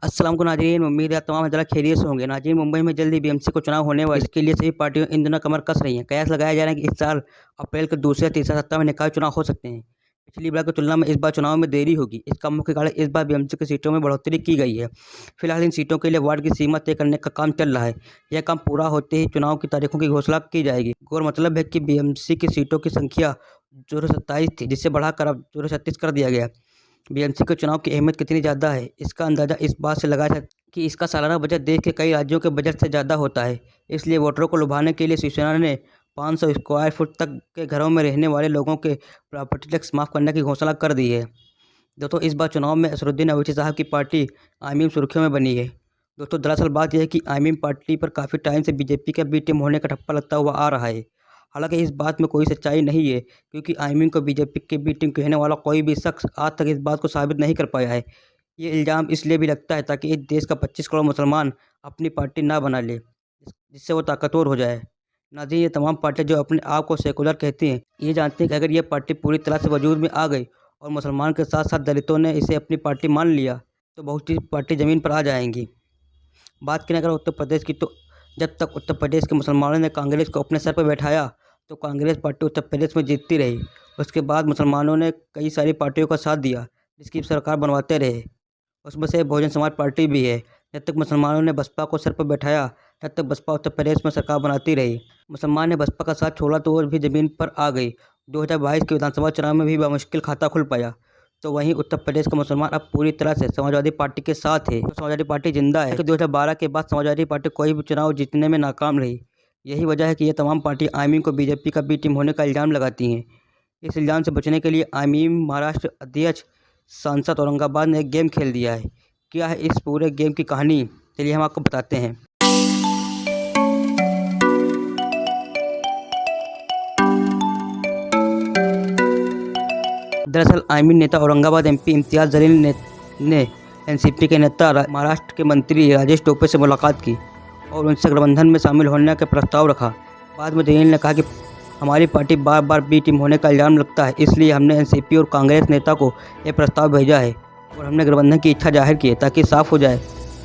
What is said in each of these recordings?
अस्सलाम को नाज़रीन, उम्मीद है आप तमाम हज़रात खैरियत से होंगे। नाज़रीन, मुंबई में जल्द ही बीएमसी को चुनाव होने वाले, इसके लिए सभी पार्टियों इन दिनों कमर कस रही हैं। कयास लगाया जा रहा है कि इस साल अप्रैल के दूसरे या तीसरे सप्ताह में निकाय चुनाव हो सकते हैं। पिछली बार की तुलना में इस बार चुनाव में देरी होगी। इसका मुख्य कारण इस बार बीएमसी की सीटों में बढ़ोतरी की गई है। फिलहाल इन सीटों के लिए वार्ड की सीमा तय करने का काम चल रहा है। यह काम पूरा होते ही चुनाव की तारीखों की घोषणा की जाएगी। गौर मतलब है कि बीएमसी की सीटों की संख्या 227 थी, जिसे बढ़ाकर अब 236 कर दिया गया। बीएमसी के चुनाव की अहमियत कितनी ज़्यादा है, इसका अंदाज़ा इस बात से लगाया जा कि इसका सालाना बजट देश के कई राज्यों के बजट से ज़्यादा होता है। इसलिए वोटरों को लुभाने के लिए शिवसेना ने 500 स्क्वायर फुट तक के घरों में रहने वाले लोगों के प्रॉपर्टी टैक्स माफ़ करने की घोषणा कर दी है। दोस्तों, इस बार चुनाव में असरुद्दीन अवैसी साहब की पार्टी आमीम सुर्खियों में बनी है। दोस्तों, दरअसल बात यह है कि आमीम पार्टी पर काफ़ी टाइम से बीजेपी का बी टीम होने का ठप्पा लगता हुआ आ रहा है। हालांकि इस बात में कोई सच्चाई नहीं है, क्योंकि आमीम को बीजेपी के बी टीम कहने वाला कोई भी शख्स आज तक इस बात को साबित नहीं कर पाया है। ये इल्ज़ाम इसलिए भी लगता है ताकि इस देश का 25 करोड़ मुसलमान अपनी पार्टी ना बना ले, जिससे वो ताकतवर हो जाए। नाज़रीन, ये तमाम पार्टियाँ जो अपने आप को सेकुलर कहती हैं, ये जानती हैं कि अगर ये पार्टी पूरी तरह से वजूद में आ गई और मुसलमान के साथ साथ दलितों ने इसे अपनी पार्टी मान लिया, तो बहुत सी पार्टी ज़मीन पर आ जाएंगी। बात करें अगर उत्तर प्रदेश की, तो जब तक उत्तर प्रदेश के मुसलमानों ने कांग्रेस को अपने सर पर बैठाया तो कांग्रेस पार्टी उत्तर प्रदेश में जीतती रही। उसके बाद मुसलमानों ने कई सारी पार्टियों का साथ दिया, जिसकी सरकार बनवाते रहे। उसमें से बहुजन समाज पार्टी भी है। जब तक मुसलमानों ने बसपा को सर पर बैठाया, तब तक बसपा उत्तर प्रदेश में सरकार बनाती रही। मुसलमान ने बसपा का साथ छोड़ा तो वो भी ज़मीन पर आ गई। 2022 के विधानसभा चुनाव में भी बामुश्किल खाता खुल पाया। तो वहीं उत्तर प्रदेश का मुसलमान अब पूरी तरह से समाजवादी पार्टी के साथ है। तो समाजवादी पार्टी जिंदा है कि 2012 के बाद समाजवादी पार्टी कोई भी चुनाव जीतने में नाकाम रही। यही वजह है कि ये तमाम पार्टी आमीम को बीजेपी का बी टीम होने का इल्ज़ाम लगाती हैं। इस इल्ज़ाम से बचने के लिए आमीम महाराष्ट्र अध्यक्ष सांसद औरंगाबाद ने एक गेम खेल दिया है। क्या है इस पूरे गेम की कहानी, चलिए हम आपको बताते हैं। दरअसल आमीन नेता औरंगाबाद एमपी इम्तियाज़ जलील ने एनसीपी के नेता महाराष्ट्र के मंत्री राजेश टोपे से मुलाकात की और उनसे गठबंधन में शामिल होने का प्रस्ताव रखा। बाद में जलील ने कहा कि हमारी पार्टी बार बार बी टीम होने का इल्ज़ाम लगता है, इसलिए हमने एनसीपी और कांग्रेस नेता को यह प्रस्ताव भेजा है और हमने गठबंधन की इच्छा जाहिर की है, ताकि साफ हो जाए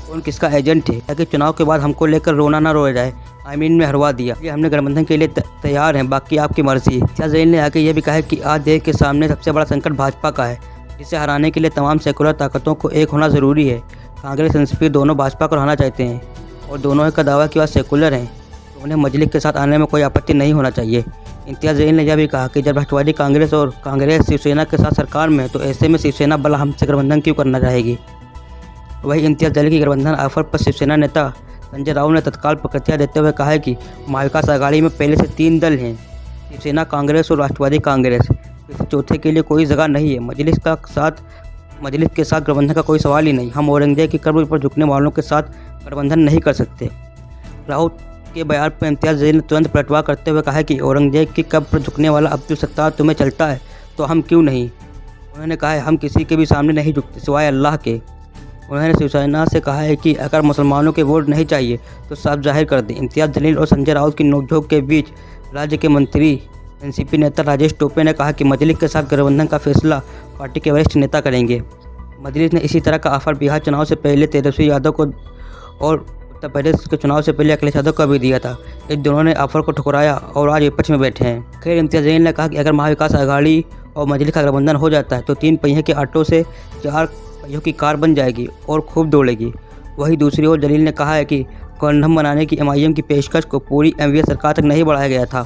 कौन किसका एजेंट है, ताकि चुनाव के बाद हमको लेकर रोना ना रोया जाए। आमीन ने हरवा दिया कि हमने गठबंधन के लिए तैयार हैं, बाकी आपकी मर्जी है। जलील ने आगे यह भी कहा है कि आज देश के सामने सबसे बड़ा संकट भाजपा का है, जिसे हराने के लिए तमाम सेकुलर ताकतों को एक होना ज़रूरी है। कांग्रेस एनसीपी दोनों भाजपा को हराना चाहते हैं और दोनों का दावा कि वह सेकुलर हैं, तो उन्हें मजलिस के साथ आने में कोई आपत्ति नहीं होना चाहिए। इम्तियाज़ जलील ने यह भी कहा कि जब राष्ट्रवादी कांग्रेस और कांग्रेस शिवसेना के साथ सरकार में, तो ऐसे में शिवसेना भला हमसे गठबंधन क्यों करना चाहेगी। वहीं इम्तियाज़ जलील की गठबंधन ऑफर पर शिवसेना नेता संजय राउत ने तत्काल प्रतिक्रिया देते हुए कहा है कि महाविकास आघाड़ी में पहले से 3 दल हैं, शिवसेना, कांग्रेस और राष्ट्रवादी कांग्रेस। इस चौथे के लिए कोई जगह नहीं है। मजलिस के साथ गठबंधन का कोई सवाल ही नहीं। हम औरंगजेब की कब्र पर झुकने वालों के साथ गठबंधन नहीं कर सकते। राउत के बयान पर इम्तियाज़ जलील ने तुरंत पलटवार करते हुए कहा है कि औरंगजेब की कब्र पर झुकने वाला अब्दुल सत्तार तुम्हें चलता है, तो हम क्यों नहीं। उन्होंने कहा है हम किसी के भी सामने नहीं झुकते सिवाय अल्लाह के। उन्होंने शिवसेना से कहा है कि अगर मुसलमानों के वोट नहीं चाहिए तो साफ जाहिर कर दें। इम्तियाज़ जलील और संजय राउत की नोकझोंक के बीच राज्य के मंत्री एनसीपी नेता राजेश टोपे ने कहा कि मजलिस के साथ गठबंधन का फैसला पार्टी के वरिष्ठ नेता करेंगे। मजलिस ने इसी तरह का ऑफर बिहार चुनाव से पहले तेजस्वी यादव को और उत्तर प्रदेश के चुनाव से पहले अखिलेश यादव को भी दिया था। इन दोनों ने ऑफर को ठुकराया और आज विपक्ष में बैठे हैं। खैर, इम्तियाज़ जलील ने कहा कि अगर महाविकास आघाड़ी और मजलिस का गठबंधन हो जाता है तो 3 पहिए के ऑटो से 4 पहियों की कार बन जाएगी और खूब दौड़ेगी। वहीं दूसरी ओर जलील ने कहा है कि कंडोम बनाने की एमआईएम की पेशकश को पूरी एमवीए सरकार तक नहीं बढ़ाया गया था।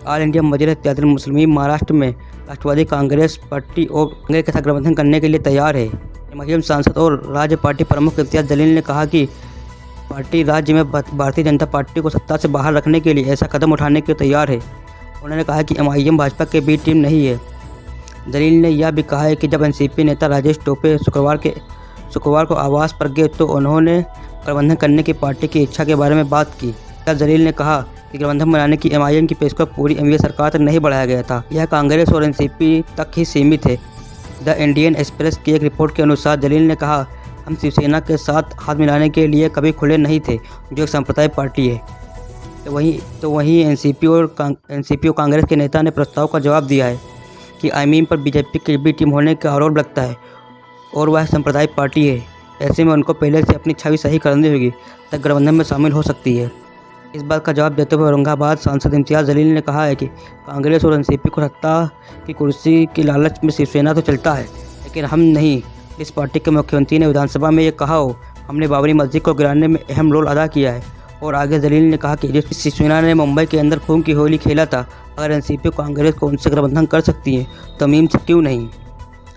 ऑल इंडिया मजलिस इत्तेहादुल मुस्लिमीन महाराष्ट्र में राष्ट्रवादी कांग्रेस पार्टी और कांग्रेस के साथ गठबंधन करने के लिए तैयार है। एमआईएम सांसद और राज्य पार्टी प्रमुख इम्तियाज़ जलील ने कहा कि पार्टी राज्य में भारतीय जनता पार्टी को सत्ता से बाहर रखने के लिए ऐसा कदम उठाने के तैयार है। उन्होंने कहा कि एमआईएम भाजपा के बी टीम नहीं है। जलील ने यह भी कहा है कि जब एनसीपी नेता राजेश टोपे शुक्रवार को आवास पर गए तो उन्होंने गठबंधन करने की पार्टी की इच्छा के बारे में बात की। जलील ने कहा कि गठबंधन बनाने की एमआईएम की पेशकश पूरी एमवीए सरकार तक नहीं बढ़ाया गया था, यह कांग्रेस और एनसीपी तक ही सीमित है। द इंडियन एक्सप्रेस की एक रिपोर्ट के अनुसार जलील ने कहा हम शिवसेना के साथ हाथ मिलाने के लिए कभी खुले नहीं थे, जो एक सांप्रदायिक पार्टी है। तो वहीं एनसीपी और कांग्रेस के नेता ने प्रस्ताव का जवाब दिया है कि आमीन पर बीजेपी की बी टीम होने का आरोप लगता है और वह सांप्रदायिक पार्टी है। ऐसे में उनको पहले से अपनी छवि सही करनी होगी, तब गठबंधन में शामिल हो सकती है। इस बात का जवाब देते हुए औरंगाबाद सांसद इम्तियाज़ जलील ने कहा है कि कांग्रेस और एनसीपी को सत्ता की कुर्सी की लालच में शिवसेना तो चलता है, लेकिन हम नहीं। इस पार्टी के मुख्यमंत्री ने विधानसभा में ये कहा हो, हमने बाबरी मस्जिद को गिराने में अहम रोल अदा किया है। और आगे जलील ने कहा कि जिस शिवसेना ने मुंबई के अंदर खून की होली खेला था, अगर एनसीपी कांग्रेस को उनसे गठबंधन कर सकती है तो मीम से क्यों नहीं।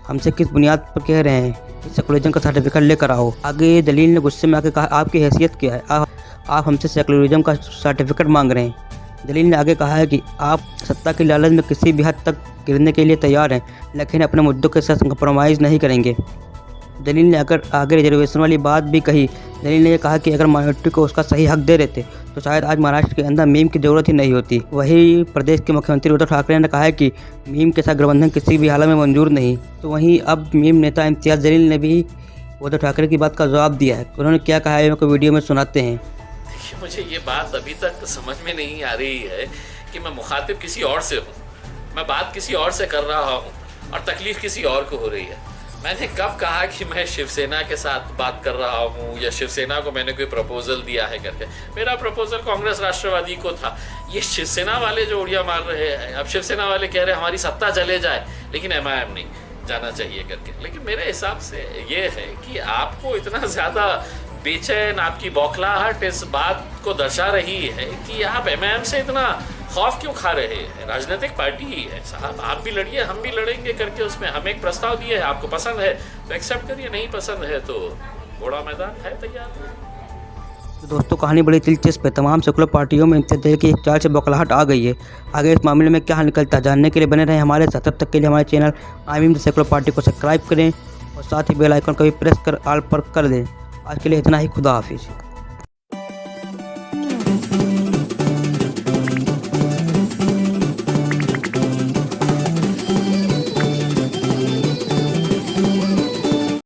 हमसे किस बुनियाद पर कह रहे हैं, इस सेकुलरिज्म का सर्टिफिकेट लेकर आओ। आगे दलील ने गुस्से में आके कहा, आपकी हैसियत क्या है, आप हमसे सेकुलरिज्म का सर्टिफिकेट मांग रहे हैं। दलील ने आगे कहा है कि आप सत्ता की लालच में किसी भी हद तक गिरने के लिए तैयार हैं, लेकिन अपने मुद्दों के साथ कंप्रोमाइज़ नहीं करेंगे। दलील ने अगर आगे रिजर्वेशन वाली बात भी कही। दलील ने यह कहा कि अगर माइनॉरिटी को उसका सही हक दे देते तो शायद आज महाराष्ट्र के अंदर मीम की ज़रूरत ही नहीं होती। वहीं प्रदेश के मुख्यमंत्री उद्धव ठाकरे ने कहा है कि मीम के साथ गठबंधन किसी भी हालत में मंजूर नहीं। तो वहीं अब मीम नेता इम्तियाज़ जलील ने भी उद्धव ठाकरे की बात का जवाब दिया है। उन्होंने क्या कहा है, को वीडियो में सुनाते हैं। मुझे ये बात अभी तक समझ में नहीं आ रही है कि मैं मुखातिब किसी और से हूँ, मैं बात किसी और से कर रहा हूँ और तकलीफ किसी और को हो रही है। मैंने कब कहा कि मैं शिवसेना के साथ बात कर रहा हूँ या शिवसेना को मैंने कोई प्रपोजल दिया है करके। मेरा प्रपोजल कांग्रेस राष्ट्रवादी को था। ये शिवसेना वाले जो उड़िया मार रहे हैं, अब शिवसेना वाले कह रहे हैं हमारी सत्ता चले जाए लेकिन एमआईएम नहीं जाना चाहिए करके। लेकिन मेरे हिसाब से ये है कि आपको इतना ज़्यादा बेचैन, आपकी बौखलाहट इस बात को दर्शा रही है कि आप एमआईएम से इतना खौफ क्यों खा रहे हैं। राजनीतिक पार्टी ही है साहब, आप भी लड़िए हम भी लड़ेंगे करके उसमें हम एक प्रस्ताव दिए है, आपको पसंद है तो एक्सेप्ट करिए, नहीं पसंद है तो घोड़ा मैदान है तैयार। तो दोस्तों, कहानी बड़ी दिलचस्प है। तमाम सेकुलर पार्टियों में इम्तियाज़ जलील की एक चाल से बौखलाहट आ गई है। आगे इस मामले में क्या निकलता है, जानने के लिए बने रहें हमारे साथ। तब तक के लिए हमारे channel I am the secular party को सब्सक्राइब करें और साथ ही बेल आइकन को भी प्रेस कर ऑल पर कर दें। आज के लिए इतना ही। खुदा हाफिज़।